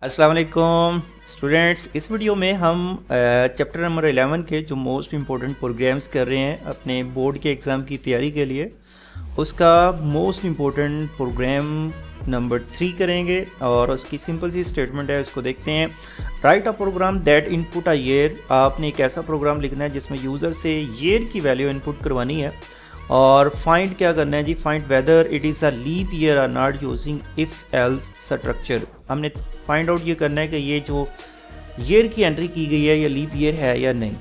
अस्सलाम वालेकुम स्टूडेंट्स। इस वीडियो में हम चैप्टर नंबर 11 के जो मोस्ट इम्पोर्टेंट प्रोग्राम्स कर रहे हैं अपने बोर्ड के एग्ज़ाम की तैयारी के लिए, उसका मोस्ट इम्पोर्टेंट प्रोग्राम नंबर 3 करेंगे और उसकी सिंपल सी स्टेटमेंट है, उसको देखते हैं। Write a program that input a year. आपने एक ऐसा प्रोग्राम लिखना है जिसमें यूज़र से ईयर की वैल्यू इनपुट करवानी है और फाइंड क्या करना है जी, find whether it is a leap year or not using if else structure. हमने फाइंड आउट ये करना है कि ये जो ईयर की एंट्री की गई है ये लीप ईयर है या नहीं।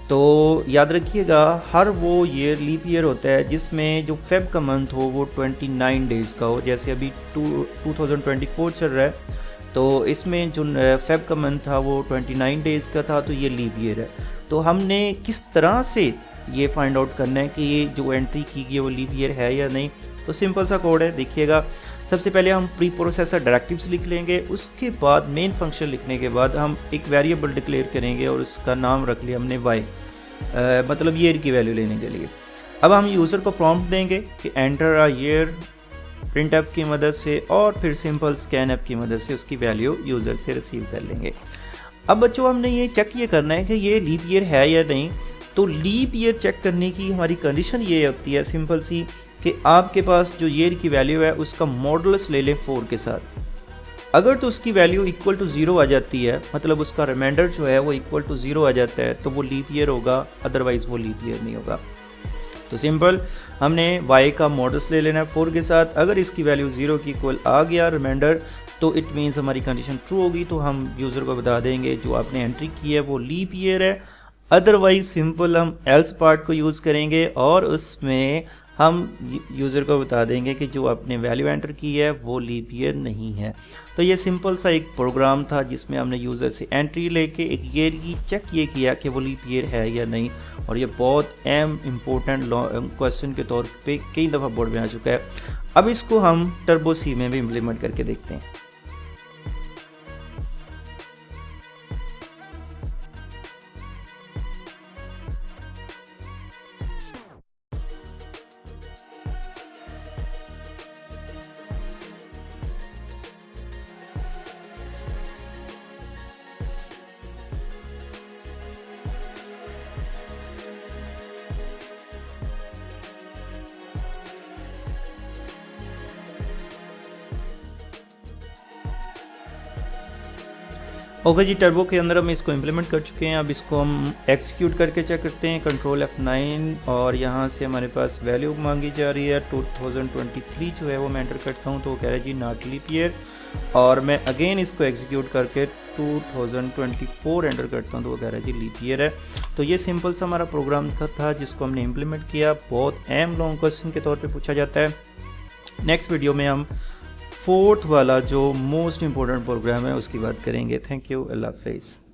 तो याद रखिएगा, हर वो ईयर लीप ईयर होता है जिसमें जो फेब का मंथ हो वो 29 डेज़ का हो। जैसे अभी 2024 चल रहा है तो इसमें जो फेब का मंथ था वो 29 डेज़ का था, तो ये लीप ईयर है। तो हमने किस तरह से ये फाइंड आउट करना है कि ये जो एंट्री की गई है वो लीप ईयर है या नहीं। तो सिंपल सा कोड है, देखिएगा। सबसे पहले हम प्री प्रोसेसर डायरेक्टिव्स लिख लेंगे, उसके बाद मेन फंक्शन लिखने के बाद हम एक वेरिएबल डिक्लेयर करेंगे और उसका नाम रख लिया हमने y, मतलब ईयर की वैल्यू लेने के लिए। अब हम यूज़र को प्रॉम्प्ट देंगे कि enter a year print F की मदद से, और फिर सिंपल स्कैन एफ की मदद से उसकी वैल्यू यूज़र से रिसीव कर लेंगे। अब बच्चों हमने ये चेक ये करना है कि ये लीप ईयर है या नहीं। तो लीप ईयर चेक करने की हमारी कंडीशन ये होती है सिंपल सी कि आपके पास जो ईयर की वैल्यू है उसका मॉडुलस ले लें 4 के साथ। अगर तो उसकी वैल्यू इक्वल टू 0 आ जाती है, मतलब उसका रिमाइंडर जो है वो इक्वल टू 0 आ जाता है, तो वो लीप ईयर होगा, अदरवाइज वो लीप ईयर नहीं होगा। तो सिंपल हमने y का मॉडल्स ले लेना है 4 के साथ। अगर इसकी वैल्यू 0 की इक्वल आ गया रिमाइंडर, तो इट मीन्स हमारी कंडीशन ट्रू होगी। तो हम यूज़र को बता देंगे जो आपने एंट्री की है वो लीप ईयर है। अदरवाइज सिंपल हम एल्स पार्ट को यूज़ करेंगे और उसमें हम यूज़र को बता देंगे कि जो आपने वैल्यू एंटर की है वो लीप ईयर नहीं है। तो ये सिंपल सा एक प्रोग्राम था जिसमें हमने यूज़र से एंट्री लेके एक ईयर की चेक ये किया कि वो लीप ईयर है या नहीं। और ये बहुत अहम इम्पोर्टेंट क्वेश्चन के तौर पे कई दफ़ा बोर्ड में आ चुका है। अब इसको हम टर्बो सी में भी इम्प्लीमेंट करके देखते हैं। ओके जी, टर्बो के अंदर हम इसको इम्प्लीमेंट कर चुके हैं। अब इसको हम एक्सिक्यूट करके चेक करते हैं, कंट्रोल F9, और यहाँ से हमारे पास वैल्यू मांगी जा रही है 2023 जो है वो मैं एंटर करता हूँ, तो वो कह रहा है जी नॉट लीप ईयर। और मैं अगेन इसको एक्सिक्यूट करके 2024 एंटर करता हूँ, तो वो कह रहा है जी लीप ईयर है। तो ये सिंपल सा हमारा प्रोग्राम था जिसको हमने इम्प्लीमेंट किया। बहुत अहम लॉन्ग क्वेश्चन के तौर पर पूछा जाता है। नेक्स्ट वीडियो में हम 4th वाला जो मोस्ट इम्पोर्टेंट प्रोग्राम है उसकी बात करेंगे। थैंक यू, अल्लाह हाफिज़।